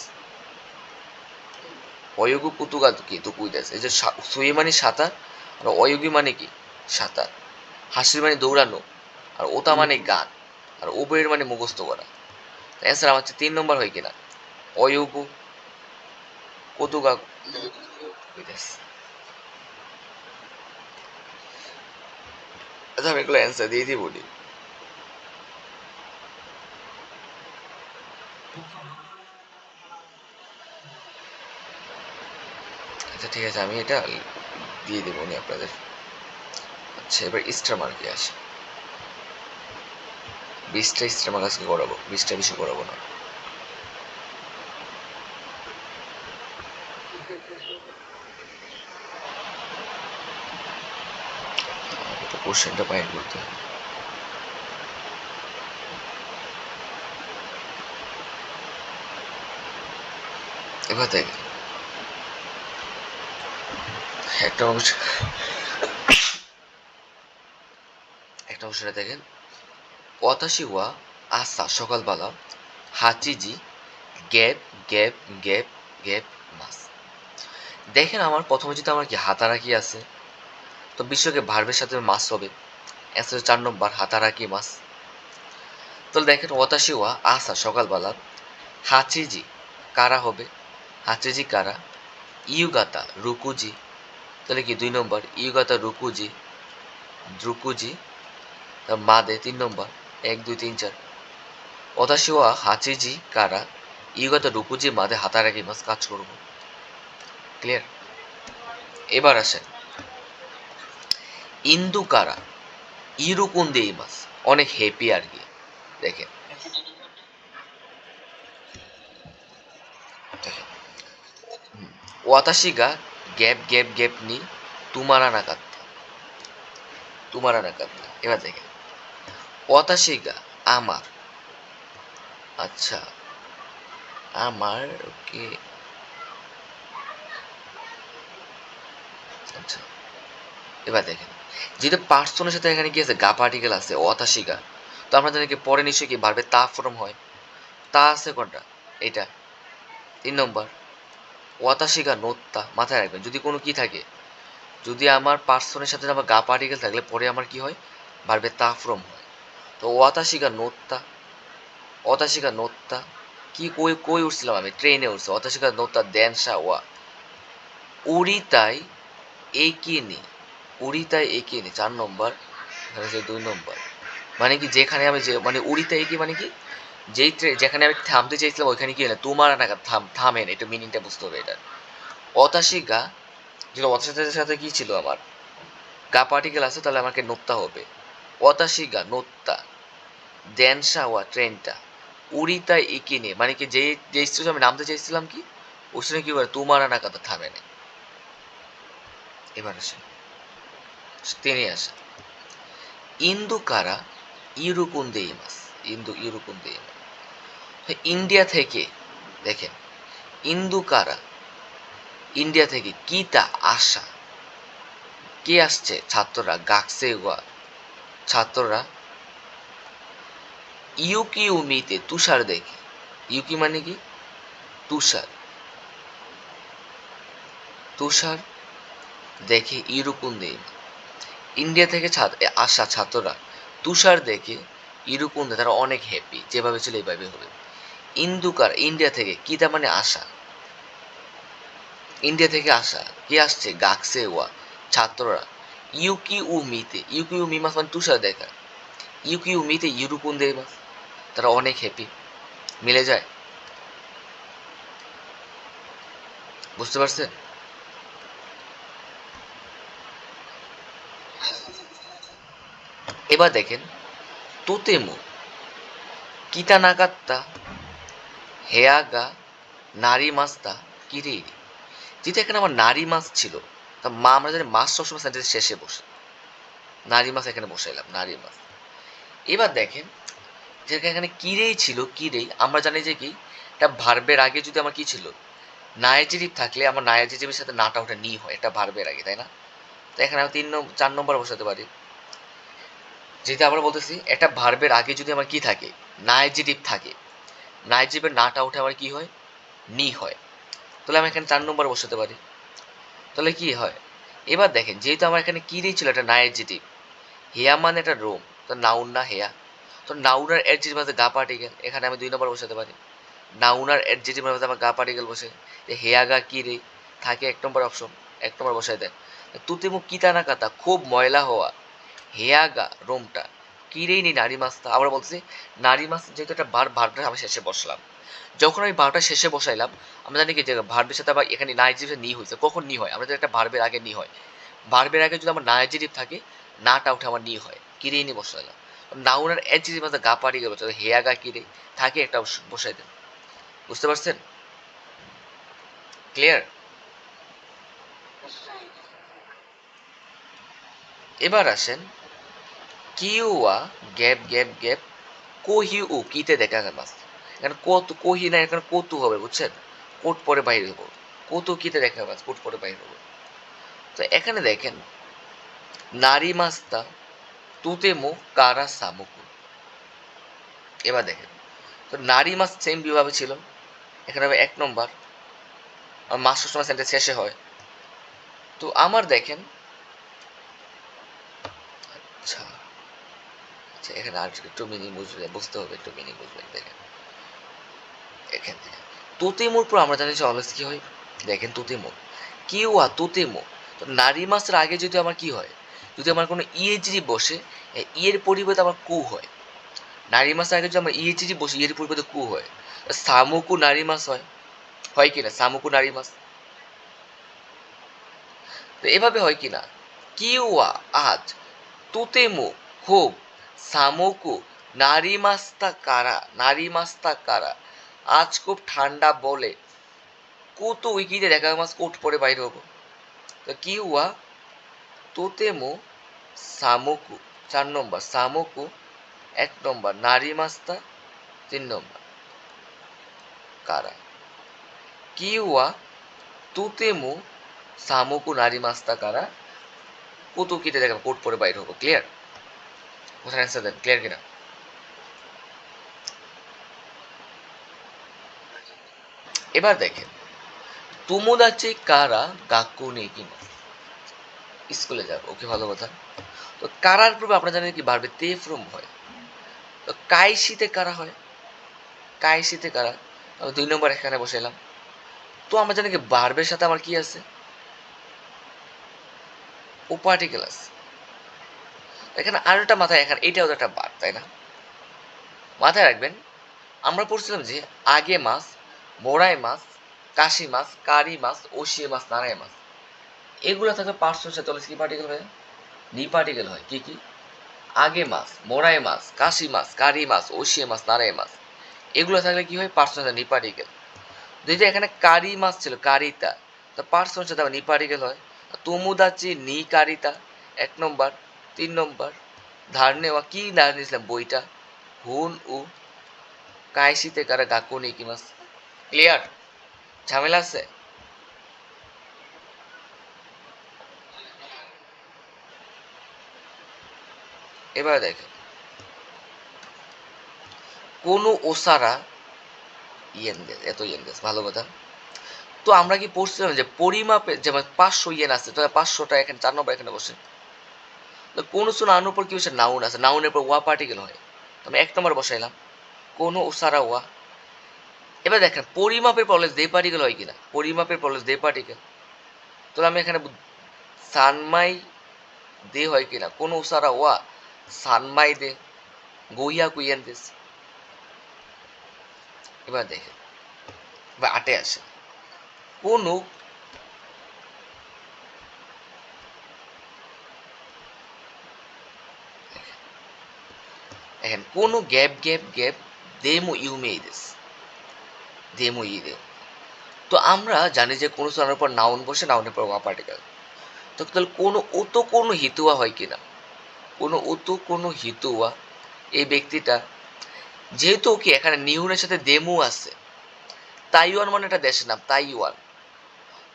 অয়োগী কুতুগা কি তুকুই দেস। এই যে সুয়ে মানে সাঁতার, আর অয়োগী মানে কি সাঁতার, হাসির মানে দৌড়ানো, আর ওতা মানে গান, আর ওবের মানে মুখস্থ করা। অ্যান্সার আমার হচ্ছে 3 নম্বর হয় কিনা, অয়োগ কুতুগা তুকুই দেস। আচ্ছা আমি এগুলো অ্যান্সার দিয়ে দিই বলি। আচ্ছা ঠিক আছে, আমি এটা দিয়ে দেবো নি আপনাদের। আচ্ছা এবার স্টার মার্কে আসে, 20টা স্টার মার্ক আজকে করাবো, 20টা বেশি করাবো না। তো কোশ্চেনটা বাইর করতে হবে। এবার দেখেন একটা অংশ, একটা অংশটা দেখেন, ওয়াতাশি ওয়া আসা সকালবেলা, হাচিজি গ্যাপ গ্যাপ গ্যাপ গ্যাপ মাস। দেখেন আমার প্রথমে যদি আমার কি হাতারাকি আছে, তো বিশ্বকে ভার্বের সাথে মাস হবে, অ্যান্সার 4 নম্বর হাতারাকি মাস। তাহলে দেখেন ওয়াতাশি ওয়া আসা সকালবেলা, হাচিজি কারা হবে, হাচিজি কারা, ইউগাতা রুকুজি, তাহলে কি 2 নম্বর ইউগাতা রুকুজি, দ্রুকুজি, মাদে 3 নম্বর, 1 2 3 4। অতাশিওয়া হাচিজি কারা, ইউগাতা রুকুজি মাদে হাতারাকি মাস, কাজ করব। ক্লিয়ার? এবার আসেন ইন্দু কারা, ইরুকুন দেই মাস, অনেক হ্যাপি আর কি। দেখেন, দেখেন ওয়াতাশিগা গ্যাপ গ্যাপ গ্যাপ নি তুমারা না কাত্তা, তুমারা না কাত্তা। এবার দেখেন ওয়াতাশিগা আমার, আচ্ছা আমার, ওকে, আচ্ছা এবার দেখেন যেহেতু পার্সনের সাথে এখানে কি আছে, গা পার্টিকেল আছে অতাশিগা, তো আমরা জানি কি পরে নিশ্চয়ই কি ভার্বে তা ফর্ম হয়, তা আছে কোনটা, এটা 3 নম্বর ওয়াতাশিগা নোত্তা। মাথায় রাখবেন যদি কোনো কি থাকে, যদি আমার পার্সনের সাথে আমার গা পার্টিকেল থাকলে পরে আমার কি হয়, ভার্বে তা ফর্ম হয়। তো ওয়াতাশিগা নোত্তা, অতাশিগা নোত্তা, কি কই কই উঠছিলাম আমি, ট্রেনে উঠছি, অতাশিগা নোত্তা দেনসা ওয়া উড়িতাই একিনি, উড়িতাই একিনি 4 নম্বর, এখানে যে 2 নম্বর, মানে কি যেখানে আমি যে মানে উড়িতাই একি মানে কি, যেই যেখানে আমি থামতে চাইছিলাম ওইখানে কি না তোমার না থামেন, এটা মিনিংটা বুঝতে হবে এটা। অতাশি গা, যদি অতাশির সাথে কি ছিল আমার গা পার্টিকেল আছে, তাহলে আমাকে নোত্তা হবে, অতাশি গা নোত্তা দেনসা ওয়া ট্রেনটা উড়িতা ইকিনে, মানে কি যে যে স্টেশনে আমি নামতে চাইছিলাম কি ওই স্টেশনে কি করে তোমার না কথা থামে না। এবার আসে তিনি আসে ইন্দু কারা ইউরুকুন দেইমাস, ইন্দু ইউরুকুন দেইমাস। ইন্ডিয়া থেকে, দেখেন ইন্দু কারা, ইন্ডিয়া থেকে কিতা আসা, কে আসছে, ছাত্ররা, গাকসে ওয়া ছাত্ররা, ইউকি উমিতে তুষার দেখে, ইউকি মানে কি তুষার, তুষার দেখে ইরুকুন দেই, ইন্ডিয়া থেকে আসা ছাত্ররা তুষার দেখে ইরুকুন দেয়, তারা অনেক হ্যাপি, যেভাবে ছিল এইভাবে হবে। ইন্দুকার ইন্ডিয়া থেকে, কিতা মানে আসা, ইন্ডিয়া থেকে আসা, কে আসছে, গাকসে ওয়া ছাত্ররা ইউকি উ মিতে, ইউকি উ মি মাস মানে তুষার দেখা, ইউকি উ মিতে ইউরুকুন দেই মাস, তারা অনেক হ্যাপি। মিলে যায়, বুঝতে পারছেন? এবার দেখেন তোতেমু কিতা নাগাত্তা হেয়াগা নারী মাস্তা কিরিরি। যেহেতু এখানে আমার নারী মাছ ছিল, তা মা আমরা জানি মাছ সবসময় সেন্টেন্স শেষে বসে, নারী মাছ এখানে বসাইলাম, নারী মাছ। এবার দেখেন যে এখানে কিরেই ছিল, কিরেই আমরা জানি যে কি এটা ভার্বের আগে যদি আমার কি ছিল, নায়াজিটিভ থাকলে আমার নায়াজিটিভের সাথে নাটা ওটা নি হয়, এটা ভার্বের আগে, তাই না? তো এখানে আমি 4 নম্বর বসাতে পারি। যেহেতু আমরা বলতেছি একটা ভার্বের আগে যদি আমার কি থাকে, নায়াজিটিভ থাকে, নায়াজিটিভের নাটা উঠে আমার কি হয়, নি হয়। তাহলে আমি এখানে 4 নম্বর বসাতে পারি। তাহলে কি হয়, এবার দেখেন যেহেতু আমার এখানে কিরেই ছিল একটা নায়াজিটিভ, হেয়া মানে একটা রোম, তো নাউন না হেয়া, তো নাউনার অ্যাডজেক্টিভ মাঝে গা পার্টিকেল, এখানে আমি 2 নম্বর বসাতে পারি। নাউনার অ্যাডজেক্টিভ মাঝে আমার গা পার্টিকেল বসে, যে হেয়া গা কি রে থাকে 1 নম্বর অপশন, 1 নম্বর বসাই দেন। তুতিমু কিতা না কাতা খুব ময়লা হওয়া, হেয়া গা রোমটা কিরেই নি নারী মাছটা। আবার বলতেছি নারী মাছ যেহেতু একটা ভার্বটা আমি শেষে বসলাম, যখন আমি ভার্বটা শেষে বসাইলাম, আমরা জানি কি যে ভার্বের সাথে আবার এখানে নাইজেটিভ নি হয়েছে, কখন নি হয়, আমরা জানি একটা ভার্বের আগে নি হয়, ভার্বের আগে যদি আমার নাইজেটিভ থাকে, নাটা উঠে আমার নি হয়, কিরেই নি বসাইলাম। নাউনার অ্যাডজেক্টিভ মাঝে গা পাড়ি গেল, হেয়া গা কিরে থাকে একটা বসাই দেন। বুঝতে পারছেন? ক্লিয়ার? এবার আসেন কিউয়া গ্যাপ গ্যাপ গ্যাপ কোহি উ কিতে দেখা গেল মাস। এখানে কত কোহি না, এখানে কতু হবে, বুঝছেন? কোট পরে বাইরে হবো, কতু কিতে দেখা মাস, কোট পরে বাইরে হবো। তো এখানে দেখেন নারী মাস্তা তুতেমো কারা সামুকু। এবার দেখেন তো নারী মাস সেম বিভাবে ছিল, এখানে হবে 1 নম্বর, আর মাস সবসময় সেন্টেন্স শেষে হয়। তো আমার দেখেন, আচ্ছা আচ্ছা এখানে আর একটু মিনিং বুঝবেন, বুঝতে হবে, একটু মিনিং বুঝবেন। দেখেন এখান থেকে তোতেমোর পর আমরা জানি যে অলওয়েজ কি হয়, দেখেন তোতেমো কিউ আ তোতেমো, তো নারী মাসের আগে যদি আমার কি হয়, যদি আমার কোনো ইএজি বসে, ইয়ের পরিবর্তে আমার কু হয়। নারী মাসের আগে যদি আমার ইএজি বসে, ইয়ের পরিবর্তে কু হয়, সামুকু নারী মাস হয়, হয় কি না? সামুকু নারী মাস, তো এভাবে হয় কি না, কিউ আ আজ তোতেমো খুব, সামুকু নারী মাস্তা কারা, নারী মাস্তা কারা আজ খুব ঠান্ডা বলে কত উইকিতে দেখা মাস কোট পরে বাইরে হবো। তো কি হুয়া তোতেমো সামোকু, 4 নম্বর সামোকু 1 নম্বর নারী মাস্তা 3 নম্বর কারা, কি হুয়া তোতেমো সামোকু নারী মাস্তা কারা কত উইকিতে দেখা কোট পরে বাইরে হবো। ক্লিয়ার? কোথায় অ্যান্সার দেন, ক্লিয়ার কিনা? এবার দেখেন তোমোদাচি কারা গাক্কু নেই কিনা, স্কুলে যাবো, ওকে ভালো কথা। তো কারার পূর্বে আপনারা জানেন কি ভার্বে তে ফ্রম হয়, তো কাইশিতে কারা হয়, কাইশিতে কারা, আমি 2 নম্বর এখানে বসাইলাম। তো আমরা জানি কি ভার্বের সাথে আমার কি আছে, ও পার্টিকেল আছে। এখানে আরেকটা মাথায়, এখানে এটাও তো একটা বার, তাই না? মাথায় রাখবেন আমরা পড়ছিলাম যে আগে মাছ, মোড়াই মাছ, কাশি মাছ, কারি মাছ, ওশিয়ে মাছ, নারায় মাছ, এগুলো থাকলে পার্সনের সাথে কি পার্টিকেল হয়, নি পার্টিকেল হয়। কি কি? আগে মাছ, মোড়াই মাছ, কাশি মাছ, কারি মাছ, ওশিয়ে মাছ, নারায় মাছ, এগুলো থাকলে কি হয়, পার্সনের সাথে নি পার্টিকেল। যদি এখানে কারি মাছ ছিল, কারিতা, তো পার্সনের সাথে আবার নি পার্টিকেল হয়। তুমুদাচি নি কারিতা 1 নম্বর। 3 নম্বর ধার নেওয়া, কি ধার নিয়েছিলাম বইটা, হুন উ কাইশিতে কারা গাকু নিকিমাস। ক্লিয়ার? ঝামেলা আছে? এবার দেখেন কোন ওসারা ইয়েনদেস, এত ইয়েনদেস, ভালো কথা। তো আমরা কি পড়ছিলাম যে পরিমাপে যেমন 500 ইয়েন আছে, তাহলে 500টা এখানে 4 নম্বর এখানে বসে। তো কোন সু নাউনের উপর কি হচ্ছে, নাউন আছে, নাউনের উপর ওয়া পার্টিকেল হয়, তো আমি 1 নম্বর বসাইলাম কোন ওসারা ওয়া। এবার দেখেন পরিমাপের পরে দে পার্টিকেল হয় কিনা, পরিমাপের পরে দে পার্টিকেল, তাহলে আমি এখানে সানমাই দে হয় কিনা, কোনো উসারা ওয়া সানমাই দে গইয়া কুইয়ান দেশ। এবার দেখেন বা আটে আসে, কোনো দেখেন কোনো গ্যাপ গ্যাপ গ্যাপ দেমো ইউমেই দেশ, দেমো ই দে। তো আমরা জানি যে কোনো স্থানের পর নাউন বসে, নাউনের পর ওয়া পার্টিকেল। তো তাহলে কোনো ও তো কোনো হিতুয়া হয় কিনা, কোনো ও তো কোনো হিতুয়া, এই ব্যক্তিটা যেহেতু কি এখানে নিউনের সাথে দেমু আছে, তাইওয়ান মানে একটা দেশের নাম তাইওয়ান,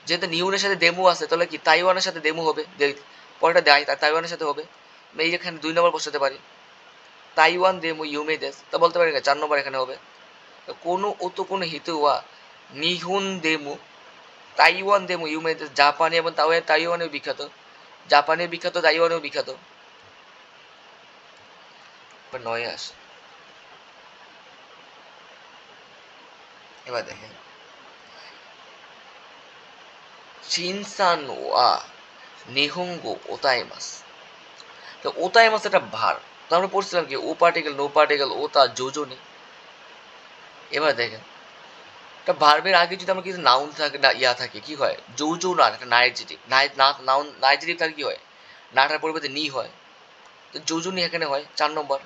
যেহেতু নিউনের সাথে দেমু আছে তাহলে কি তাইওয়ানের সাথে দেমু হবে, পরেরটা দেয় তাইওয়ানের সাথে হবে। এই এখানে 2 নম্বর বসাতে পারি, তাইওয়ান দেমু ইউমে দেশ, তা বলতে পারি না 4 নম্বর এখানে হবে। তো কোনো ও তো কোনো হিতুয়া নিহুন দেমু তাইওয়ান দেমু ইউমে দেশ, জাপানি এবং তাইওয়ানেও বিখ্যাত, জাপানেও বিখ্যাত, তাইওয়ানেও বিখ্যাত। এবার 9 আসে, এবার দেখেন চিনসান ওয়া নিহুঙ্গো ওতাইমাস। তো ওতাইমাস একটা ভার, তো আমরা পড়ছিলাম কি ও পার্টিকেল নো পার্টিকেল ওতা যোজনী। এবার দেখেন একটা ভার্বের আগে যদি আমার কিছু নাউন থাকে না ইয়া থাকে কি হয়, যৌজৌ না একটা নাইজেটিভ, নাউন নাইজেটিভ থাকে কি হয়, নাটার পরিবর্তে নি হয়, তো যৌজনী এখানে হয় 4 নম্বর।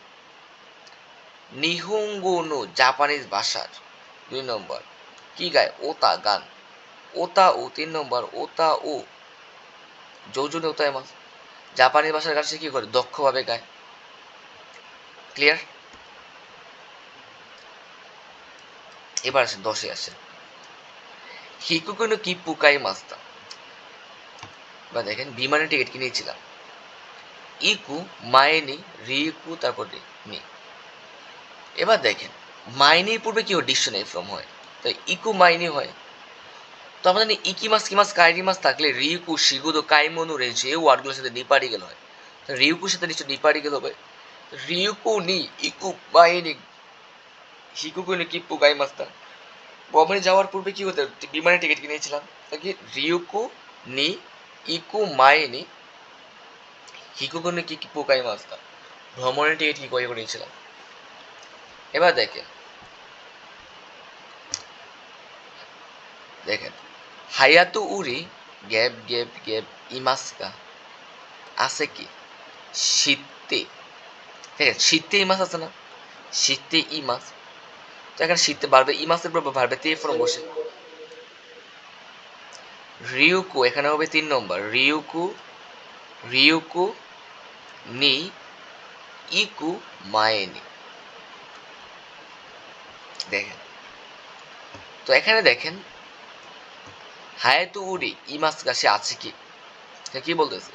নিহুঙ্গো নো জাপানিজ ভাষার 2 নম্বর, কি গায় ওতা গান, ওতা ও 3 নম্বর, ওতা ও যৌজনী ওতাইমাস, জাপানি ভাষার গান সে কি করে দক্ষভাবে গায়। ক্লিয়ার? এবার আসেন 10-এ আসেন, হিকুকুনো কিপ্পুকাই মাস্তা। বা দেখেন বিমানের টিকিট কিনেছিলাম, ইকু মাইনি রিকু তারপর নি। এবার দেখেন মাইনির পূর্বে কি হয়, ডিকশনারি ফর্ম হয়, তাই ইকু মাইনি হয়। তো আমরা জানি ইকিমাস কিমাস কাইরিমাস থাকলে রিকু শিগুদো কাইমনু রেঞ্জ এই ওয়ার্ডগুলোর সাথে নিপার্টিকেল হয়, তো রিউকুর সাথে নিশ্চয় নিপার্টিকেল হবে। রিউকু নি ইকু মাইনি হিকুকু নি কিপ্পু গাই মাস্তা, বম্বে যাওয়ার পূর্বে কি হতো, বিমানের টিকিট কিনেছিলাম, তাকে রিউকু নি ইকু মাইনি হিকুকু নি কিপ্পু গাই মাস্তা, ভ্রমণের টিকিট কি করে করেছিলাম। এবার দেখেন দেখেন হায়াতু উরি গ্যাপ গ্যাপ গ্যাপ ইমাসকা আছে কি শীতে, দেখেন শীতে ইমাস আছে না, শীতে ইমাস, তো এখানে শীতে বাড়বে ইমাসের পর বাড়বে তে ফর্ম বসে, রিউকু এখানে হবে 3 নম্বর, রিউকু রিউকু নি ইকু মায়েনি। দেখেন তো এখানে দেখেন হায়াতু উরি ইমাস কাছে আছে কি, কি বলতেছে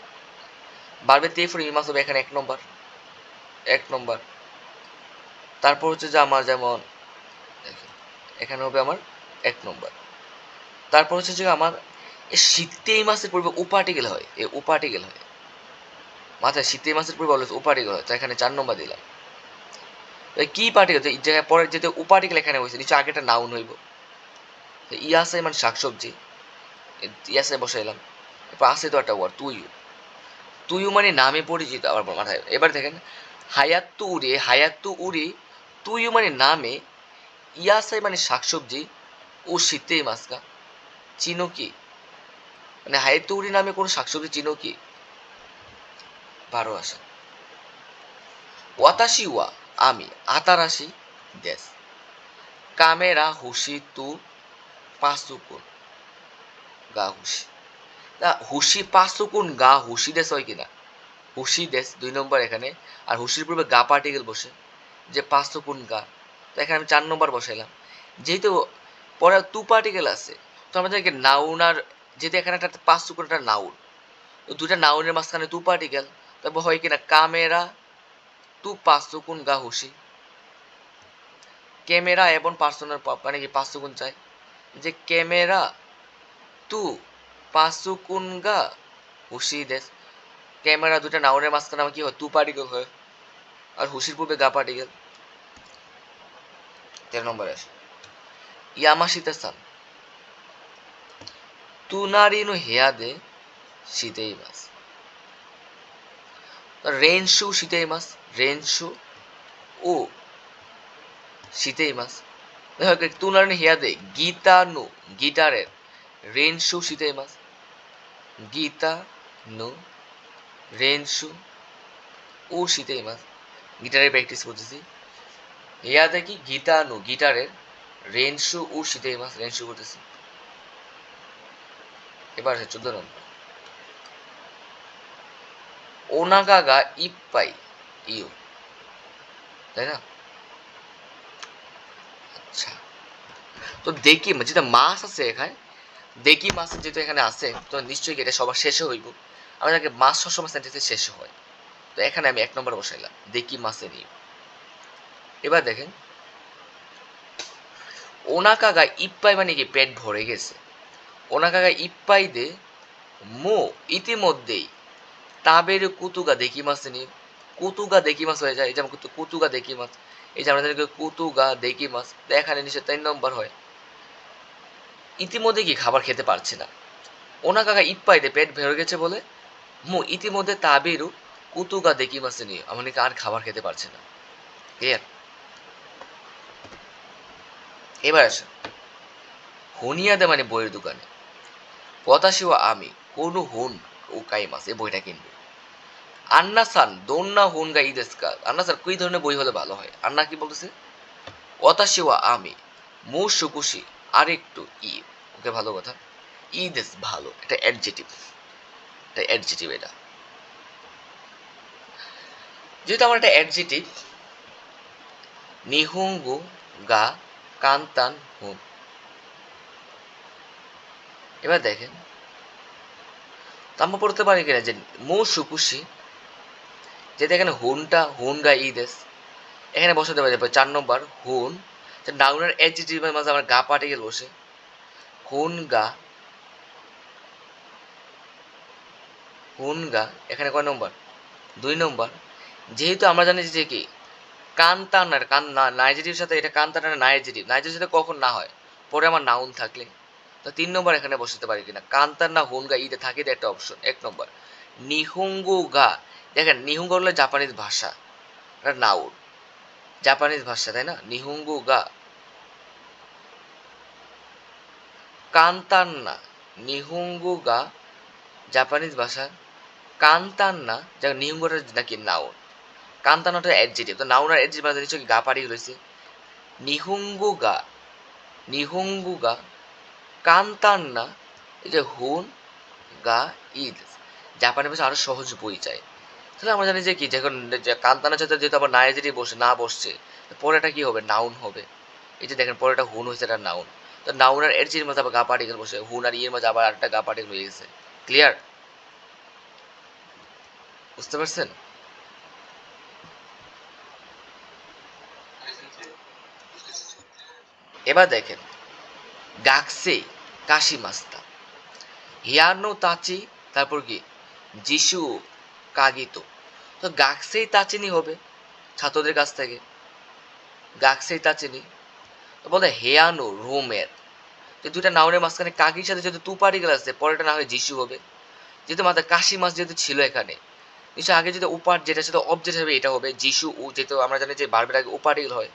বাড়বে তে ফর্ম ইমাস হবে এখানে 1 নম্বর, 1 নম্বর। তারপর হচ্ছে যে আমার যেমন দেখেন এখানে হবে আমার 1 নম্বর। তারপর হচ্ছে যে আমার শীতে এই মাসের পূর্বে ও পার্টিকেল হয়, এ ও পার্টিকেল হয় মাথায়, শীতে মাসের পূর্বে অলওয়েজ ও পার্টিকেল হয়, তো এখানে 4 নম্বর দিলাম। কি পার্টিকেল, এই জায়গায় পরে যেতে ও পার্টিকেল এখানে হয়েছে, নিচে আগেটা নাউন হইব, ইয়াসে মানে শাকসবজি, ইয়াসে বসাইলাম। এরপর আছে তো একটা ওয়ার্ড তুইও, তুইও মানে নামে পরিচিত আমার মাথায়। এবার দেখেন হায়াত্তু উড়ে তুইও মানে নামে, ইয়াসে মানে শাকসবজি, ও শীতে মাসকা চিনো কি, মানে হায়াত্তু উড়ি নামে কোনো শাকসবজি চিনো কি। 12 আসে ওয়াতাশি ওয়া আমি আতারাশি দেশ কামেরা হুশি তু পাঁচুকুন গা হুশি, তা হুশি পাঁচুকুন গা হুশি দেশ হয় কিনা, হুশি দেশ 2 নম্বর এখানে, আর হুশির পূর্বে গা পার্টিকেল বসে, যে পাঁচুকুন গা, তো এখানে আমি 4 নম্বর বসাইলাম। যেহেতু পরে তু পার্টিকেল আছে, তো আমাদেরকে নাউন আর যেহেতু এখানে একটা পাঁচুকুন একটা নাউন, তো দুইটা নাউনের মাঝখানে তু পার্টিকেল, তবে হয় কিনা কামেরা তু পাঁচুকুন গা হুশি, ক্যামেরা এবং পার্সোনাল মানে কি পাঁচুকুন চাই, যে ক্যামেরা তু পাঁচুকুনগা হুশি দেশ, ক্যামেরা দুটা নাউনের মাঝখানে আমার কি হয় তু পার্টিকেল হয়, আর হুশির পূর্বে গা পার্টিকেল। 13 নম্বরে আসে ইয়ামাশিতে সান তুনারি নো হেয়া দে シテイます。練習しています。練習をしています。তুলনার হিয়াদে গীতা নো গিটারের রেনশু শিতে মাস গীতা নো রেনশু ও শিতে মাস গিটারের প্র্যাকটিস করতেছি হিয়াদে কি গীতা নো গিটারের রেনশু ও শিতে মাস রেনশু করতেছি এবার আছে 14 নম্বর ওনাগাগা ইপ্পাই ইউ তাই না আচ্ছা তো দেখি যেটা মাস আছে এখানে দেখি মাস যেহেতু এখানে আছে তো নিশ্চয়ই এটা সবার শেষে হইব আমাদেরকে মাস সবসময় সেন্টেন্সে শেষে হয় তো এখানে আমি 1 নম্বর বসাইলাম দেখি মাসে নিয়ে এবার দেখেন ওনাকাগা ইপ্পাই মানে কি পেট ভরে গেছে ওনাকাগা ইপ্পাই দে মো ইতিমধ্যেই তাবের কুতুগা দেখি মাসে নিয়ে কুতুগা দেখি মাস হয়ে যায় এই যেমন কুতুগা দেখি মাস এই যে আমাদের কুতুগা দেখি মাস তো এখানে নিশ্চয় 3 নম্বর হয় ইতিমধ্যে কি খাবার খেতে পারছে না ওনা কাকা ইপ্পাইতে পেট ভরে গেছে বলে মো ইতিমধ্যে তাবেরু কুতুগা দেখি মাসে নিয়ে আমার আর খাবার খেতে পারছে না ক্লিয়ার এবার আসে হুনিয়াদে মানে বইয়ের দোকানে পতাশিও আমি কোনো হুন ও কাই মাস এই বইটা কিনবো আন্না সান দোন্না হুন গা ইদেস্কা আন্না সান কই ধরনের বই হলে ভালো হয় আন্না কি বলতেছে অতাশিওয়া আমি মো সুকুশি আরেকটু ই ওকে ভালো কথা ই দেশ ভালো এটা অ্যাডজেটিভ এটা যেহেতু আমার একটা অ্যাডজেটিভ নিহুঙ্গু গা কান্তান হুন এবার দেখেন আমরা পড়তে পারি কিনা যে মো সুকুশি যেটা এখানে হুন গা ই দেশ এখানে বসাতে পারি 4 নম্বর হুন নাউনের অ্যাডজেটিভের মাঝে আমার গা পার্টিকেল বসে হুন গা এখানে কয় নম্বর 2 নম্বর যেহেতু আমরা জানি যে কি কান্তানার নাইজেটিভের সাথে এটা কান্তানার নাইজেটিভের সাথে কখন না হয় পরে আমার নাউন থাকলে তো 3 নম্বর এখানে বসাতে পারি কিনা কান্তান না হুনগা ইতে থাকে একটা অপশন 1 নম্বর নিহুঙ্গু গা দেখেন নিহুঙ্গু হলো জাপানিজ ভাষা এটা নাউন জাপানিজ ভাষা তাই না নিহুঙ্গু গা কান্তান না নিহুঙ্গু গা জাপানিজ ভাষা কান্তান না যা নিহুঙ্গুটা নাকি নাউন কান্তানাটা অ্যাডজেটিভ তো নাউন আর অ্যাডজেটিভ মাঝে কিছু গা পাড়ি রয়েছে নিহুঙ্গুগা কান্তান না এই যে হুন গা ঈদ জাপানি ভাষা আরো সহজ বই চাই তাহলে আমরা জানি যে কি যখন কান্তানার সাথে যেহেতু আবার নাইজেরি না বসছে পরেটা কি হবে নাউন হবে এই যে দেখেন পরেটা হুন হয়েছে এটা নাউন তো নাউন আর এর মধ্যে আবার গা পার্টিকেল বসে হুন আর ইয়ের মধ্যে আবার আরেকটা গা পার্টিকেল হয়ে গেছে ক্লিয়ার বুঝতে পারছেন এবার দেখেন গাকসে কাশি মাস্তা হিয়ানো তাচি তারপর কি যিশু কাগিত তো গাকসেই তাচিনি হবে ছাত্রদের কাছ থেকে গাকসেই তাচিনি তো বলে হেয়ানো রোমের যে দুইটা নাউনের মাঝখানে কাকির সাথে যেহেতু তু পার্টিকেল আছে পরেটা না হয় যিশু হবে যেহেতু মাথায় কাশি মাছ যেহেতু ছিল এখানে নিশ্চয় আগে যদি উপার যেটা সাথে অবজেক্ট হবে এটা হবে যিশু ও যেহেতু আমরা জানি যে বারবের আগে উপার্টিকেল হয়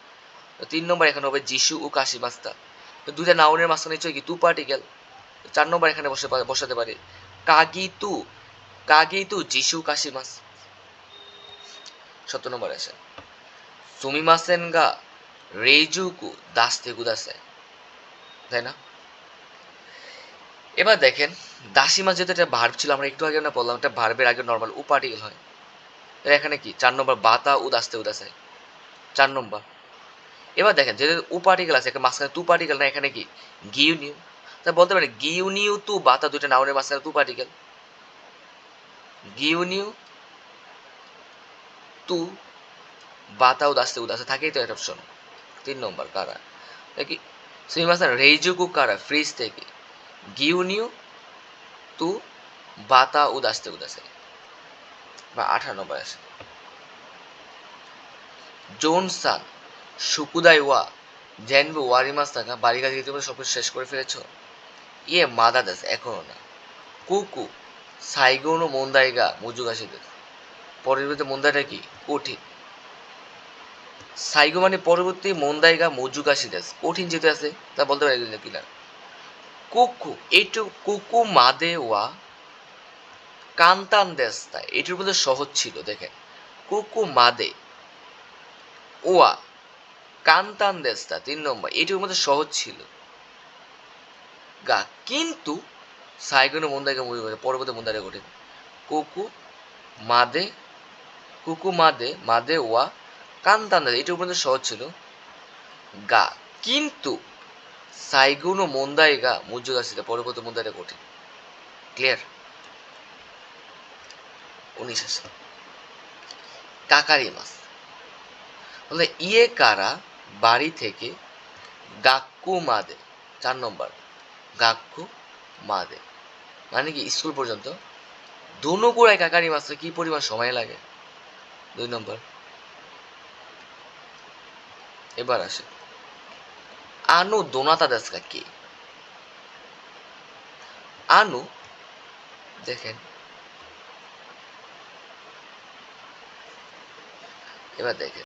তো 3 নম্বর এখানে হবে যিশু ও কাশি মাস্তা তো দুইটা নাউনের মাঝখানে নিশ্চয়ই কি তু পার্টিকেল 4 নম্বর এখানে বসাতে পারি কাগিতু কাগিতু যিশু কাশি মাস 17 নম্বর আছে সুমিমাসেন গা রেইজুকু দাস্তে কুদাসাই তাই না এবার দেখেন দাসী মাস যেহেতু একটা ভার্ব ছিল আমরা একটু আগে না বললাম একটা ভার্বের আগে নর্মাল উ পার্টিকেল হয় এখানে কি 4 নম্বর বাতা উদাস্তে উদাসাই 4 নম্বর এবার দেখেন যেহেতু উ পার্টিকেল আছে এখানে মাঝখানে তু পার্টিকেল না এখানে কি গিউ নিউ তা বলতে পারি গিউ নিউ তু বাতা দুটো নাউনের মাঝখানে তু পার্টিকেল গিউ নিউ তু বাতা উদাস্তে উদাসে থাকেই তো একটা অপশন 3 নম্বর কারা কি সুমিমাসেন রেইজুকু কারা ফ্রিজ থেকে গিউ নিউ তু বাতা উদাস্তে উদাসে বা 18 নম্বর আছে জোনসান সুকুদাই ওয়া জেনবু ওয়ারিমাস থাকা বাড়ি কাজ ইতিমধ্যে সব শেষ করে ফেলেছ ইয়ে মাদা দাস এখনো না কুকু সাইগো নো মন্দাই গা মুজুগাশি দেস। পরবর্তী মন্দাইটা কি? কঠিন। সাইগো মানে পরবর্তী, মন্দাই গা মুজুগাশি দেস, কঠিন যেতে আছে তা বলতে পারি কি না? কোকো, এইটু কোকো মাদে ওয়া কান্তান দেস, তাই এটির মধ্যে সহজ ছিল। দেখেন, কোকো মাদে ওয়া কান্তান দেস্তা 3 নম্বর, এটির মধ্যে সহজ ছিল। গা কিন্তু সাইগোনো মন্দাইগা মুভি পরবর্তী মন্দাইগা কঠিন। কোকু মাদে, কুকু মাদে মাদে ওয়া কান্তান দেস, এটির মধ্যে সহজ ছিল। গা কিন্তু সাইগুনো মন্দাইগা মুজুগাসিতে পরবর্তী মন্দাইগা কঠিন। ক্লিয়ার? 19 আছে। কাকারি মাস বলে ইয়ে কারা বাড়ি থেকে গাক্কু মাদে 4 নম্বর, গাক্কু মাদে মানে কি স্কুল পর্যন্ত ধনুকুড়ায় কাকারি মাসে কি পরিমাণ সময় লাগে? 2 নম্বর। এবার আসে আনু দোনাতা দেস্কা কে? আনু, দেখেন এবার দেখেন